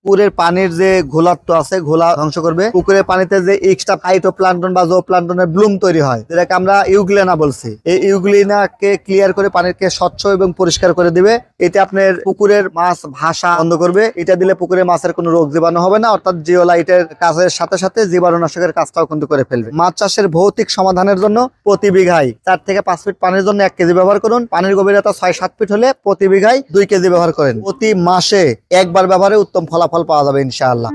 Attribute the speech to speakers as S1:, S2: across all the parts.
S1: পুকুরের পানির যে ঘোলাত্ব আছে ঘোলা ধ্বংস করবে। পুকুরের পানিতে যে এক্সট্রা ফাইটোপ্লাঙ্কটন বা জোপ্লাঙ্কটনের ব্লুম তৈরি হয়, যেটাকে আমরা ইউগ্লিনা বলছি, এই ইউগ্লিনাকে ক্লিয়ার করে পানিকে স্বচ্ছ এবং পরিষ্কার করে দিবে। এটা আপনার পুকুরের মাছ ভাসা বন্ধ করবে। এটা দিলে পুকুরের মাছের কোনো রোগ জীবাণু হবে না, অর্থাৎ জিওলাইটের কাজের সাথে সাথে জীবাণুনাশকের কাজটাও কিন্তু করে ফেলবে। মাছ চাষের ভৌতিক সমাধানের জন্য প্রতি বিঘায় 4 থেকে 5 ফিট পানির জন্য 1 কেজি ব্যবহার করুন। পানির গভীরতা 6-7 ফিট হলে প্রতি বিঘায় 2 কেজি ব্যবহার করেন। প্রতি মাসে একবার ব্যবহারে উত্তম ফলাফল পাওয়া যাবে ইনশাআল্লাহ।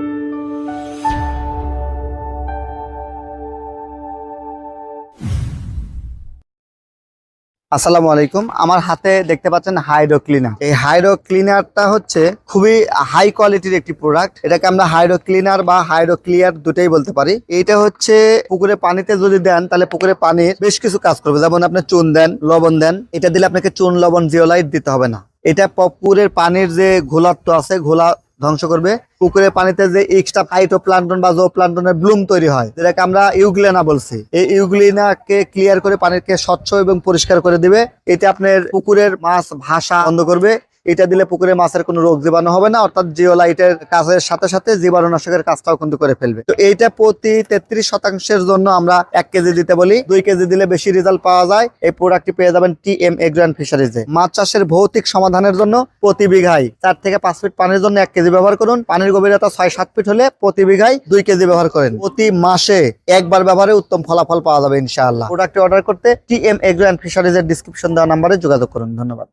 S1: আসসালামু আলাইকুম। আমার হাতে দেখতে পাচ্ছেন হাইড্রো ক্লিনার। এই হাইড্রো ক্লিনারটা হচ্ছে খুবই হাই কোয়ালিটির একটি প্রোডাক্ট। এটাকে আমরা হাইড্রো ক্লিনার বা হাইড্রো ক্লিয়ার দুটাই বলতে পারি। এটা হচ্ছে পুকুরে পানিতে যদি দেন তাহলে পুকুরে পানির বেশ কিছু কাজ করবে। যেমন আপনি চুন দেন, লবণ দেন, এটা দিলে আপনাকে চুন লবণ জিওলাইট দিতে হবে না। এটা পুকুরের পানির যে ঘোলাত্ব আছে ঘোলা ধ্বংস করবে। পুকুরের পানিতে যে এক্সট্রা ফাইটোপ্লাঙ্কটন বা জোপ্লাঙ্কটনের ব্লুম তৈরি হয়, যেটাকে আমরা ইউগ্লিনা বলছি, এই ইউগ্লিনাকে ক্লিয়ার করে পানিকে স্বচ্ছ এবং পরিষ্কার করে দিবে। এটা আপনার পুকুরের মাছ ভাসা বন্ধ করবে। এটা দিলে পুকুরে মাছের কোনো রোগ জীবাণু হবে না, অর্থাৎ জিওলাইটের কাজের সাথে সাথে জীবাণুনাশকের কাজটাও কিন্তু করে ফেলবে। তো এইটা প্রতি 33% জন্য আমরা 1 কেজি দিতে বলি। 2 কেজি দিলে বেশি রেজাল্ট পাওয়া যায়। এই প্রোডাক্টটি পেয়ে যাবেন টিএম এগ্রো অ্যান্ড ফিশারিজে। মাছ চাষের ভৌতিক সমাধানের জন্য প্রতি বিঘায় 4 থেকে 5 ফিট পানির জন্য 1 কেজি ব্যবহার করুন। পানির গভীরতা 6-7 ফিট হলে প্রতি বিঘায় 2 কেজি ব্যবহার করেন। প্রতি মাসে একবার ব্যবহারে উত্তম ফলাফল পাওয়া যাবে ইনশাআল্লাহ। প্রোডাক্টটি অর্ডার করতে টিএম এগ্রো অ্যান্ড ফিশারিজের ডেসক্রিপশন দেওয়া নাম্বারে যোগাযোগ করুন। ধন্যবাদ।